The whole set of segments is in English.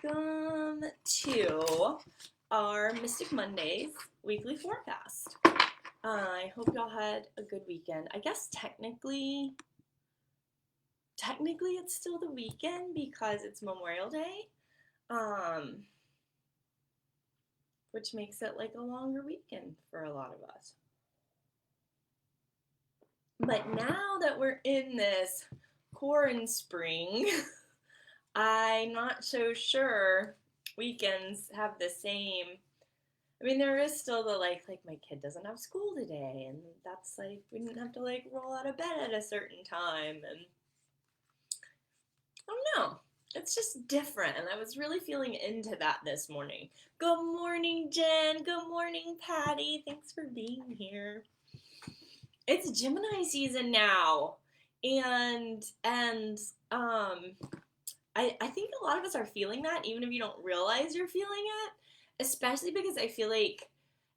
welcome to our Mystic Mondays weekly forecast. I hope y'all had a good weekend. I guess technically it's still the weekend because it's Memorial Day, which makes it like a longer weekend for a lot of us. But now that we're in this corn spring, I'm not so sure weekends have the same. I mean, there is still the like my kid doesn't have school today, and that's like we didn't have to like roll out of bed at a certain time, and I don't know. It's just different, and I was really feeling into that this morning. Good morning, Jen. Good morning, Patty. Thanks for being here. It's Gemini season now, and I think a lot of us are feeling that, even if you don't realize you're feeling it, especially because I feel like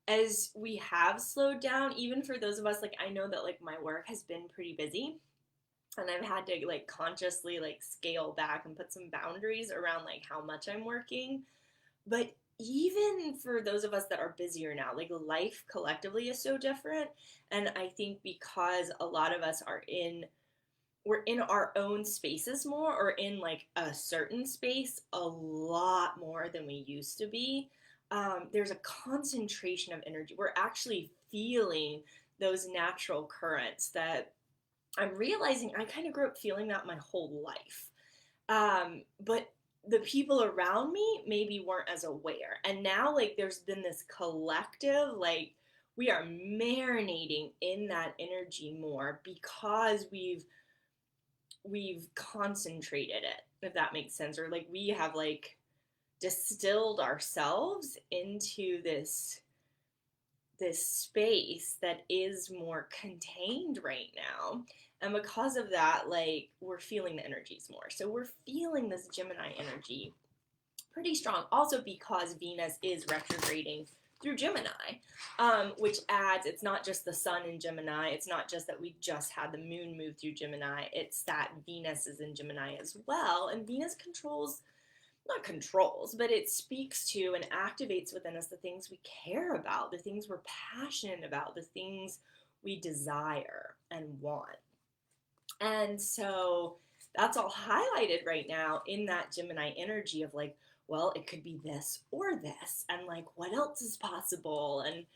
as we have slowed down, even for those of us, like I know that like my work has been pretty busy and I've had to like consciously like scale back and put some boundaries around like how much I'm working. But even for those of us that are busier now, like life collectively is so different. And I think because a lot of us we're in our own spaces more, or in like a certain space a lot more than we used to be. There's a concentration of energy. We're actually feeling those natural currents that I'm realizing I kind of grew up feeling that my whole life. But the people around me maybe weren't as aware. And now like there's been this collective, like we are marinating in that energy more because we've concentrated it, if that makes sense, or like we have like distilled ourselves into this space that is more contained right now. And because of that, like we're feeling the energies more. So we're feeling this Gemini energy pretty strong. Also because Venus is retrograding through Gemini, which adds, it's not just the sun in Gemini, it's not just that we just had the moon move through Gemini, it's that Venus is in Gemini as well, and Venus not controls, but it speaks to and activates within us the things we care about, the things we're passionate about, the things we desire and want. And so that's all highlighted right now in that Gemini energy of like, well, it could be this or this, and like, what else is possible? And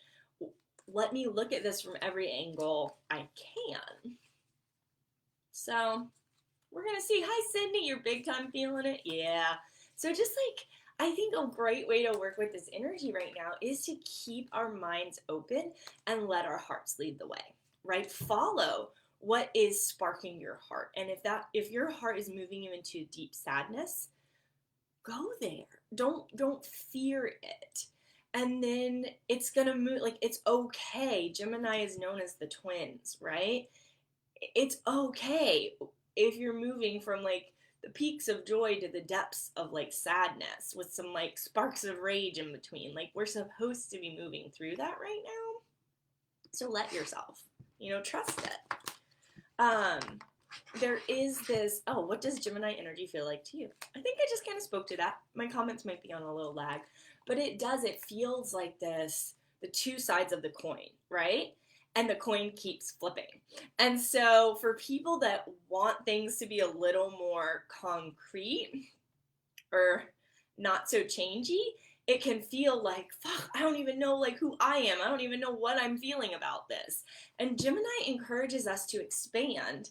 let me look at this from every angle I can. So we're going to see. Hi, Sydney. You're big time feeling it? Yeah. So just like, I think a great way to work with this energy right now is to keep our minds open and let our hearts lead the way, right? Follow what is sparking your heart. And if your heart is moving you into deep sadness, go there. Don't fear it. And then it's gonna move. Like, it's okay. Gemini is known as the twins, right? It's okay if you're moving from like the peaks of joy to the depths of like sadness with some like sparks of rage in between. Like, we're supposed to be moving through that right now. So let yourself, trust it. There is this, what does Gemini energy feel like to you? I think I just kind of spoke to that. My comments might be on a little lag, but it feels like this, the two sides of the coin, right? And the coin keeps flipping. And so for people that want things to be a little more concrete or not so changey, it can feel like, fuck, I don't even know like who I am. I don't even know what I'm feeling about this. And Gemini encourages us to expand.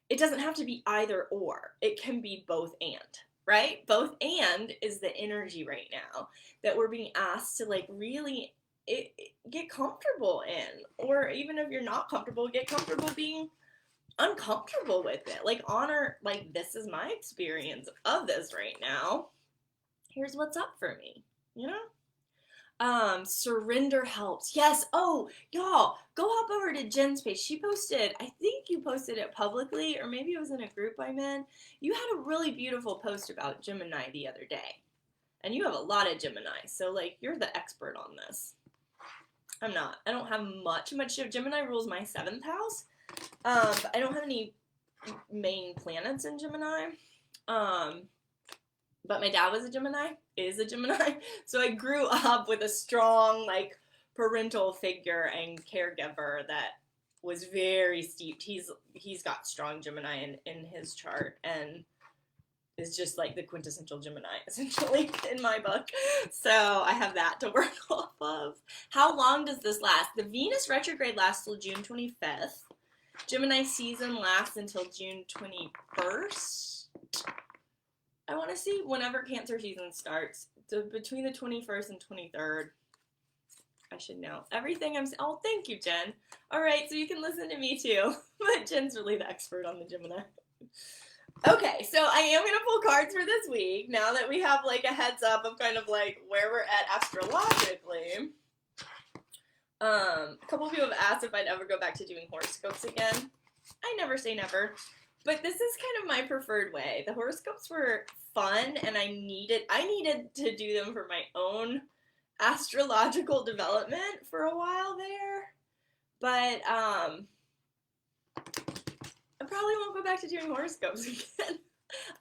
It doesn't have to be either or. It can be both and, right? Both and is the energy right now that we're being asked to like really get comfortable in. Or even if you're not comfortable, get comfortable being uncomfortable with it. Like, honor, like, this is my experience of this right now. Here's what's up for me, surrender helps. Yes. Oh, y'all, go hop over to Jen's page. She posted, I think you posted it publicly, or maybe it was in a group I'm in. You had a really beautiful post about Gemini the other day. And you have a lot of Gemini, so like you're the expert on this. I'm not. I don't have much of Gemini rules my 7th house. But I don't have any main planets in Gemini. But my dad was a Gemini, is a Gemini, so I grew up with a strong, like, parental figure and caregiver that was very steeped. He's got strong Gemini in his chart, and is just like the quintessential Gemini, essentially, in my book. So I have that to work off of. How long does this last? The Venus retrograde lasts till June 25th. Gemini season lasts until June 21st. I want to see whenever Cancer season starts. So between the 21st and 23rd. I should know. Everything I'm saying. Oh, thank you, Jen. All right, so you can listen to me too. But Jen's really the expert on the Gemini. Okay, so I am going to pull cards for this week, now that we have, like, a heads up of kind of, like, where we're at astrologically. A couple of people have asked if I'd ever go back to doing horoscopes again. I never say never, but this is kind of my preferred way. The horoscopes were fun, and I needed to do them for my own astrological development for a while there, but, I probably won't go back to doing horoscopes again.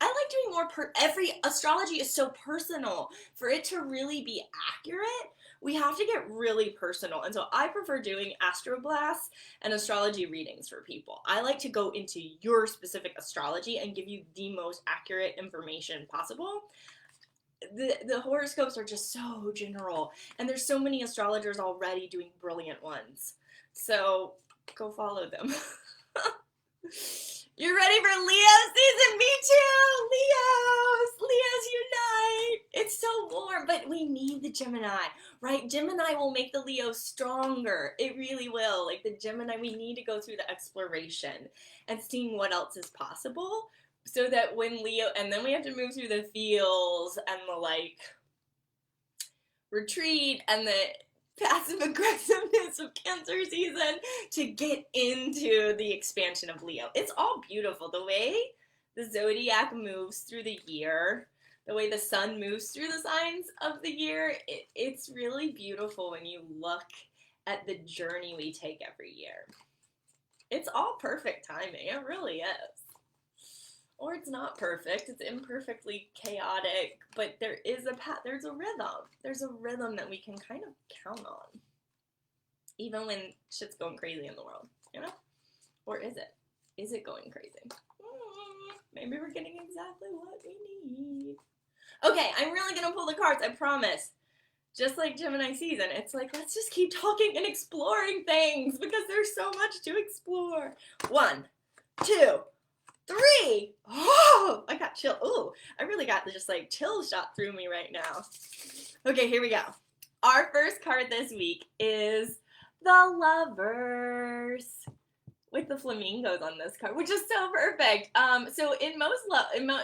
I like doing more every astrology is so personal. For it to really be accurate, we have to get really personal. And so I prefer doing astroblasts and astrology readings for people. I like to go into your specific astrology and give you the most accurate information possible. The horoscopes are just so general, and there's so many astrologers already doing brilliant ones. So go follow them. You ready for Leo season? Me too! Leos unite! It's so warm, but we need the Gemini, right? Gemini will make the Leo stronger. It really will. Like, the Gemini, we need to go through the exploration and seeing what else is possible, so that when Leo, and then we have to move through the feels and the, like, retreat and the passive aggressiveness of Cancer season to get into the expansion of Leo. It's all beautiful. The way the zodiac moves through the year, the way the sun moves through the signs of the year, it's really beautiful when you look at the journey we take every year. It's all perfect timing. It really is. Or it's not perfect. It's imperfectly chaotic, but there is a path. There's a rhythm. There's a rhythm that we can kind of count on, even when shit's going crazy in the world, you know? Or is it? Is it going crazy? Maybe we're getting exactly what we need. Okay, I'm really gonna pull the cards, I promise. Just like Gemini season, it's like, let's just keep talking and exploring things because there's so much to explore. 1, 2, 3. Oh, I got chill. Ooh, I really got just like chill shot through me right now. Okay, here we go. Our first card this week is the Lovers with the flamingos on this card, which is so perfect. So in most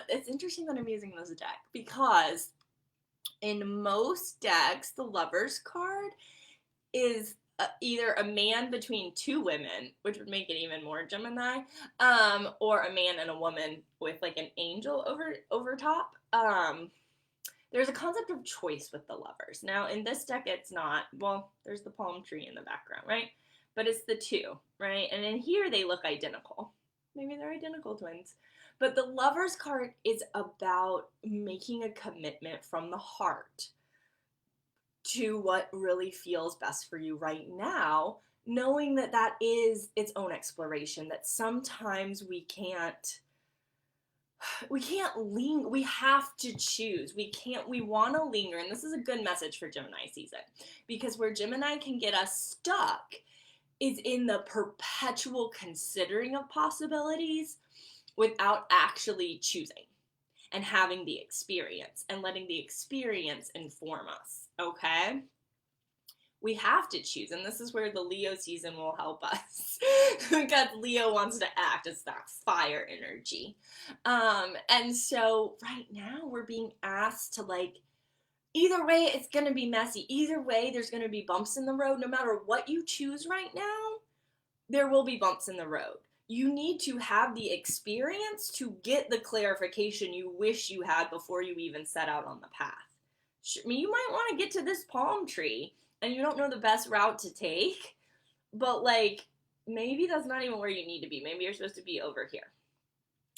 it's interesting that I'm using this deck because in most decks, the Lovers card is either a man between two women, which would make it even more Gemini, or a man and a woman with like an angel over top. There's a concept of choice with the Lovers. Now, in this deck, it's not. Well, there's the palm tree in the background, right? But it's the two, right? And in here, they look identical. Maybe they're identical twins. But the Lovers card is about making a commitment from the heart to what really feels best for you right now, knowing that that is its own exploration, that sometimes we can't linger, we have to choose. We want to linger, and this is a good message for Gemini season, because where Gemini can get us stuck is in the perpetual considering of possibilities without actually choosing and having the experience and letting the experience inform us. Okay? We have to choose, and this is where the Leo season will help us because Leo wants to act. It's that fire energy. And so right now we're being asked to, like, either way it's going to be messy. Either way there's going to be bumps in the road. No matter what you choose right now, there will be bumps in the road. You need to have the experience to get the clarification you wish you had before you even set out on the path. I mean, you might want to get to this palm tree and you don't know the best route to take, but, like, maybe that's not even where you need to be. Maybe you're supposed to be over here,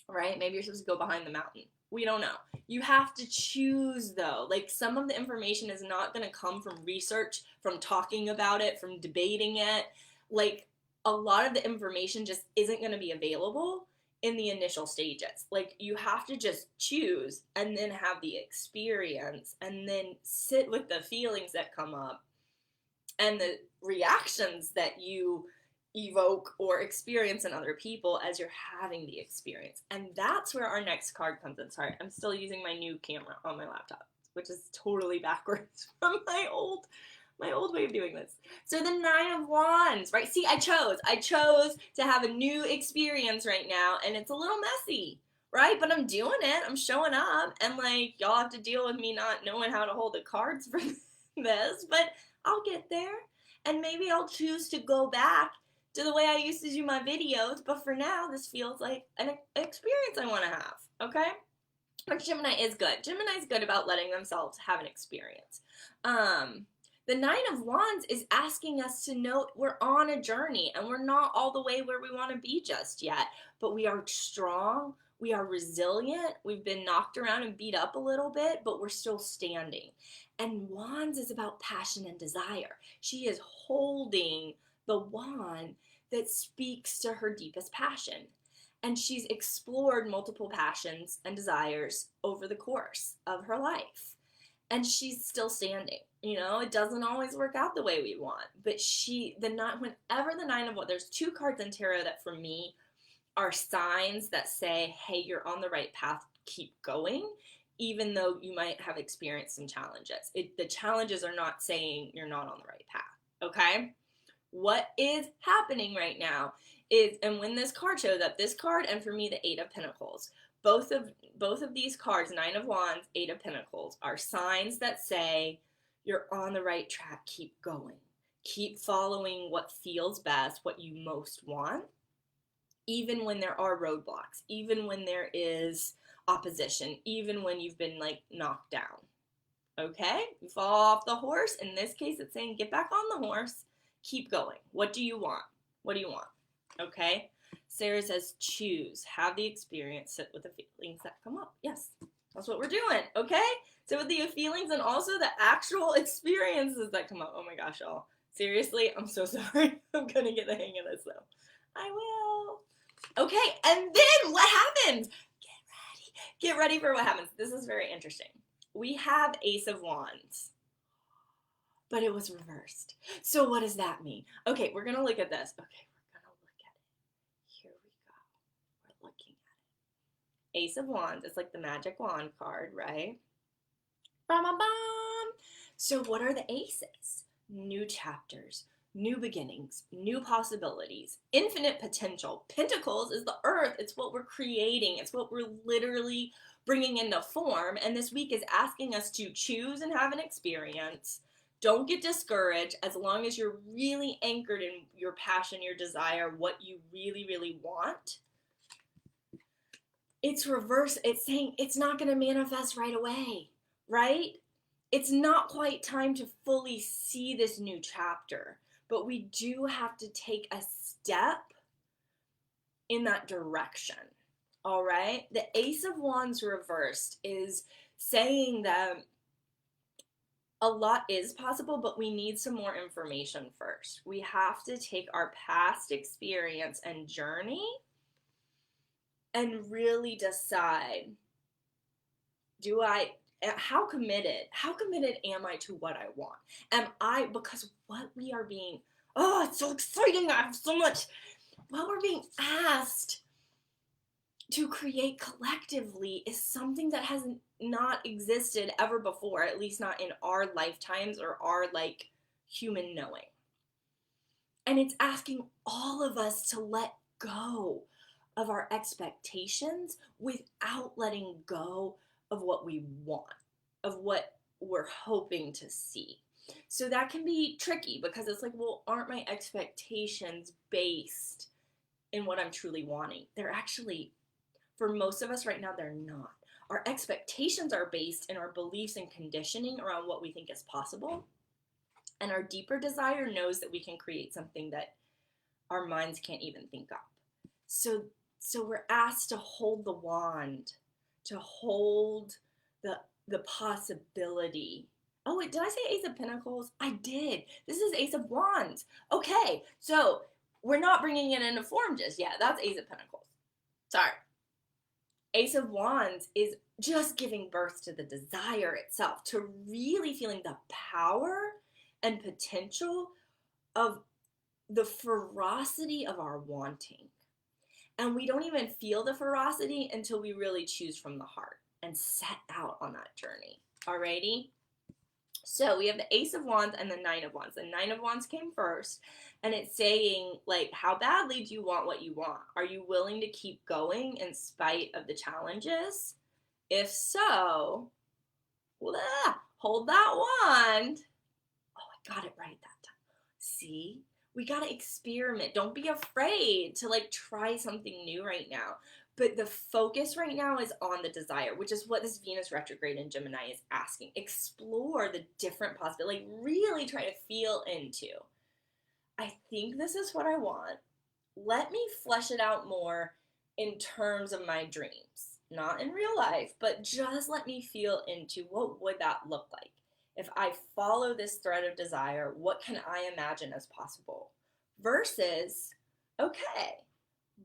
right? Maybe you're supposed to go behind the mountain. We don't know. You have to choose, though. Like, some of the information is not going to come from research, from talking about it, from debating it. Like, a lot of the information just isn't going to be available in the initial stages. Like, you have to just choose and then have the experience and then sit with the feelings that come up and the reactions that you evoke or experience in other people as you're having the experience. And that's where our next card comes in. Sorry, I'm still using my new camera on my laptop, which is totally backwards from my old way of doing this. So the Nine of Wands, right? See, I chose to have a new experience right now, and it's a little messy, right? But I'm doing it. I'm showing up, and like, y'all have to deal with me not knowing how to hold the cards for this, but I'll get there. And maybe I'll choose to go back to the way I used to do my videos, but for now, this feels like an experience I want to have, okay? But Gemini is good. Gemini's good about letting themselves have an experience. The Nine of Wands is asking us to know we're on a journey and we're not all the way where we want to be just yet, but we are strong, we are resilient, we've been knocked around and beat up a little bit, but we're still standing. And Wands is about passion and desire. She is holding the wand that speaks to her deepest passion. And she's explored multiple passions and desires over the course of her life. And she's still standing. You know, it doesn't always work out the way we want. But whenever the Nine of Wands, there's two cards in tarot that for me are signs that say, hey, you're on the right path, keep going, even though you might have experienced some challenges. The challenges are not saying you're not on the right path, okay? What is happening right now is, and when this card shows up, this card, and for me, the Eight of Pentacles, both of these cards, Nine of Wands, Eight of Pentacles, are signs that say you're on the right track, keep going. Keep following what feels best, what you most want, even when there are roadblocks, even when there is opposition, even when you've been like knocked down. Okay? You fall off the horse. In this case, it's saying get back on the horse. Keep going. What do you want? What do you want? Okay? Sarah says choose. Have the experience. Sit with the feelings that come up. Yes, that's what we're doing. Okay? Sit with the feelings and also the actual experiences that come up. Oh my gosh, y'all. Seriously, I'm so sorry. I'm going to get the hang of this though. I will. Okay, and then what happens? Get ready for what happens. This is very interesting. We have Ace of Wands, but it was reversed. So what does that mean? Okay, we're going to look at this. Okay, we're going to look at it. Here we go. We're looking at it. Ace of Wands, it's like the magic wand card, right? Bam-bam-bam. So what are the aces? New chapters, new beginnings, new possibilities, infinite potential. Pentacles is the earth. It's what we're creating. It's what we're literally bringing into form. And this week is asking us to choose and have an experience. Don't get discouraged as long as you're really anchored in your passion, your desire, what you really, really want. It's reverse. It's saying it's not going to manifest right away, right? It's not quite time to fully see this new chapter, but we do have to take a step in that direction, all right? The Ace of Wands reversed is saying that a lot is possible, but we need some more information first. We have to take our past experience and journey and really decide, how committed am I to what I want? Because what we are being, it's so exciting, I have so much, what we're being asked to create collectively is something that has not existed ever before, at least not in our lifetimes or our like human knowing. And it's asking all of us to let go of our expectations without letting go of what we want, of what we're hoping to see. So that can be tricky because it's like, well, aren't my expectations based in what I'm truly wanting? They're actually, for most of us right now, they're not. Our expectations are based in our beliefs and conditioning around what we think is possible. And our deeper desire knows that we can create something that our minds can't even think up. So we're asked to hold the wand to hold the possibility. Oh, wait, did I say Ace of Pentacles? I did. This is Ace of Wands. Okay, so we're not bringing it into form just yet. That's Ace of Pentacles. Sorry. Ace of Wands is just giving birth to the desire itself, to really feeling the power and potential of the ferocity of our wanting. And we don't even feel the ferocity until we really choose from the heart and set out on that journey. Alrighty? So we have the Ace of Wands and the Nine of Wands. The Nine of Wands came first, and it's saying, like, how badly do you want what you want? Are you willing to keep going in spite of the challenges? If so, hold that wand. Oh, I got it right that time. See? We gotta experiment. Don't be afraid to, like, try something new right now. But the focus right now is on the desire, which is what this Venus retrograde in Gemini is asking. Explore the different possibilities. Like, really try to feel into, I think this is what I want. Let me flesh it out more in terms of my dreams. Not in real life, but just let me feel into what would that look like. If I follow this thread of desire, what can I imagine as possible? Versus, okay,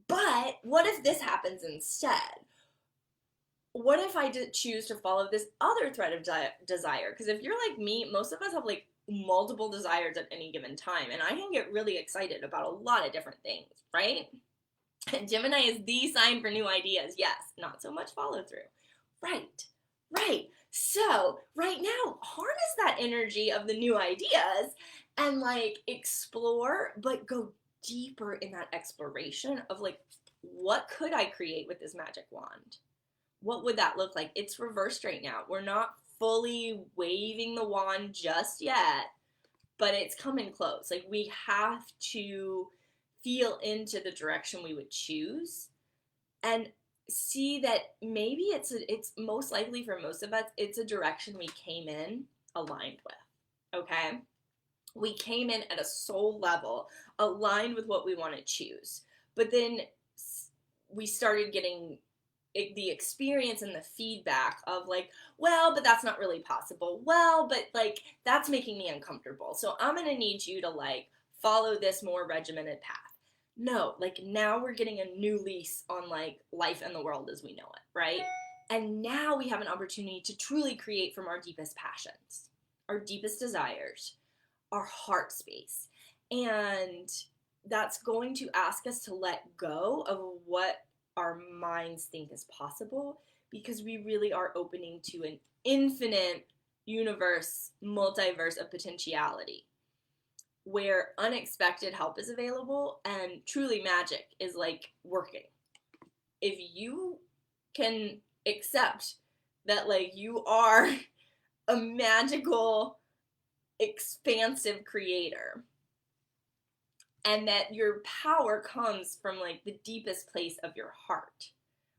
but what if this happens instead? What if I choose to follow this other thread of desire? Because if you're like me, most of us have like multiple desires at any given time, and I can get really excited about a lot of different things, right? And Gemini is the sign for new ideas. Yes, not so much follow through. Right. So right now, harness that energy of the new ideas and like explore, but go deeper in that exploration of like, what could I create with this magic wand? What would that look like? It's reversed right now. We're not fully waving the wand just yet, but it's coming close. Like, we have to feel into the direction we would choose and see that maybe it's most likely for most of us, it's a direction we came in aligned with, okay? We came in at a soul level, aligned with what we want to choose. But then we started getting the experience and the feedback of like, well, but that's not really possible. Well, but like, that's making me uncomfortable. So I'm going to need you to like follow this more regimented path. No, like now we're getting a new lease on like life and the world as we know it, right? And now we have an opportunity to truly create from our deepest passions, our deepest desires, our heart space. And that's going to ask us to let go of what our minds think is possible, because we really are opening to an infinite universe, multiverse of potentiality, where unexpected help is available and truly magic is like working. If you can accept that like you are a magical, expansive creator, and that your power comes from like the deepest place of your heart,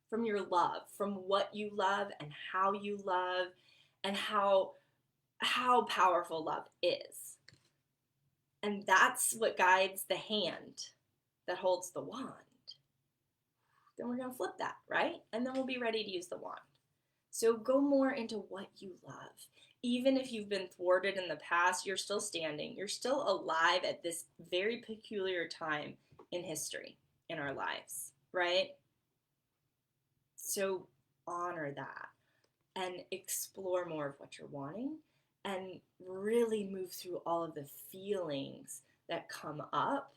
from your love, from what you love and how powerful love is. And that's what guides the hand that holds the wand. Then we're going to flip that, right? And then we'll be ready to use the wand. So go more into what you love. Even if you've been thwarted in the past, you're still standing. You're still alive at this very peculiar time in history, in our lives, right? So honor that and explore more of what you're wanting and really move through all of the feelings that come up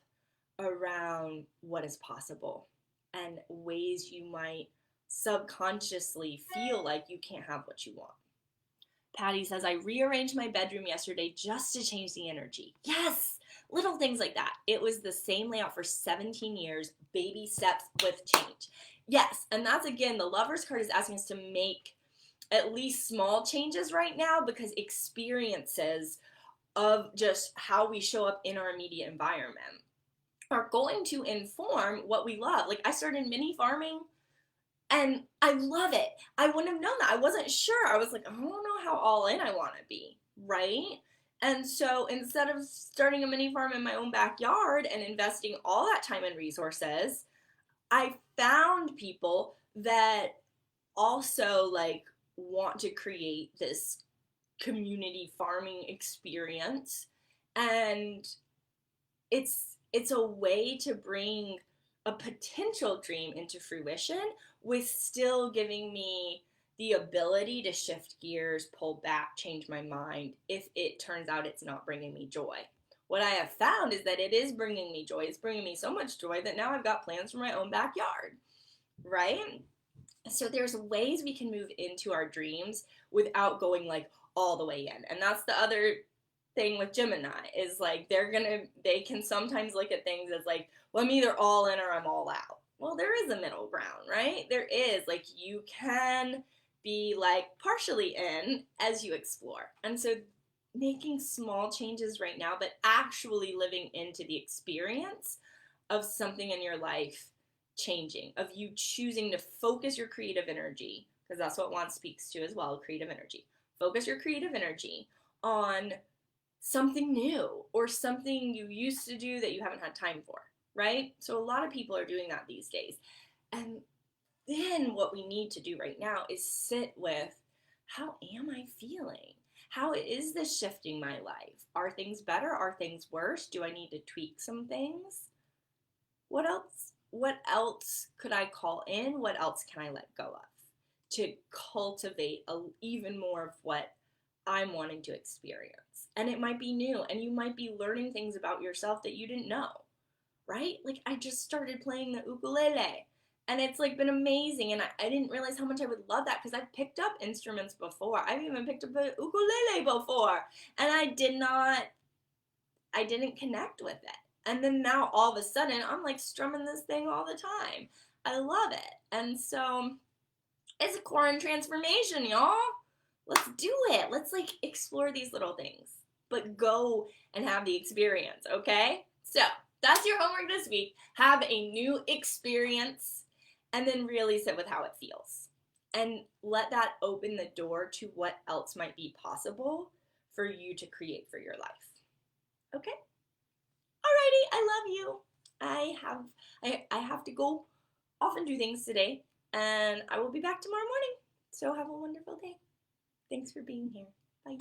around what is possible and ways you might subconsciously feel like you can't have what you want. Patty says, I rearranged my bedroom yesterday just to change the energy. Yes, little things like that. It was the same layout for 17 years, baby steps with change. Yes, and that's, again, the Lover's card is asking us to make at least small changes right now, because experiences of just how we show up in our immediate environment are going to inform what we love. Like, I started mini farming and I love it. I wouldn't have known that. I wasn't sure. I was like, I don't know how all in I want to be, right? And so instead of starting a mini farm in my own backyard and investing all that time and resources, I found people that also like want to create this community farming experience, and it's a way to bring a potential dream into fruition with still giving me the ability to shift gears, pull back, change my mind if it turns out it's not bringing me joy. What I have found is that it is bringing me joy. It's bringing me so much joy that now I've got plans for my own backyard, right? So there's ways we can move into our dreams without going like all the way in. And that's the other thing with Gemini is like they can sometimes look at things as like, well, I'm either all in or I'm all out. Well, there is a middle ground, right? There is. Like, you can be like partially in as you explore. And so making small changes right now, but actually living into the experience of something in your life changing, of you choosing to focus your creative energy, because that's what Juan speaks to as well, creative energy. Focus your creative energy on something new or something you used to do that you haven't had time for, right? So a lot of people are doing that these days. And then what we need to do right now is sit with, how am I feeling? How is this shifting my life? Are things better? Are things worse? Do I need to tweak some things? What else? What else could I call in? What else can I let go of to cultivate even more of what I'm wanting to experience? And it might be new, and you might be learning things about yourself that you didn't know, right? Like, I just started playing the ukulele, and it's like been amazing, and I didn't realize how much I would love that, because I've picked up instruments before. I've even picked up a ukulele before, and I didn't connect with it. And then now all of a sudden I'm like strumming this thing all the time. I love it. And so it's a Quorum transformation, y'all. Let's do it. Let's like explore these little things, but go and have the experience, okay? So that's your homework this week. Have a new experience and then really sit with how it feels. And let that open the door to what else might be possible for you to create for your life. Okay? Alrighty, I love you. I have to go off and do things today, and I will be back tomorrow morning. So have a wonderful day. Thanks for being here. Bye.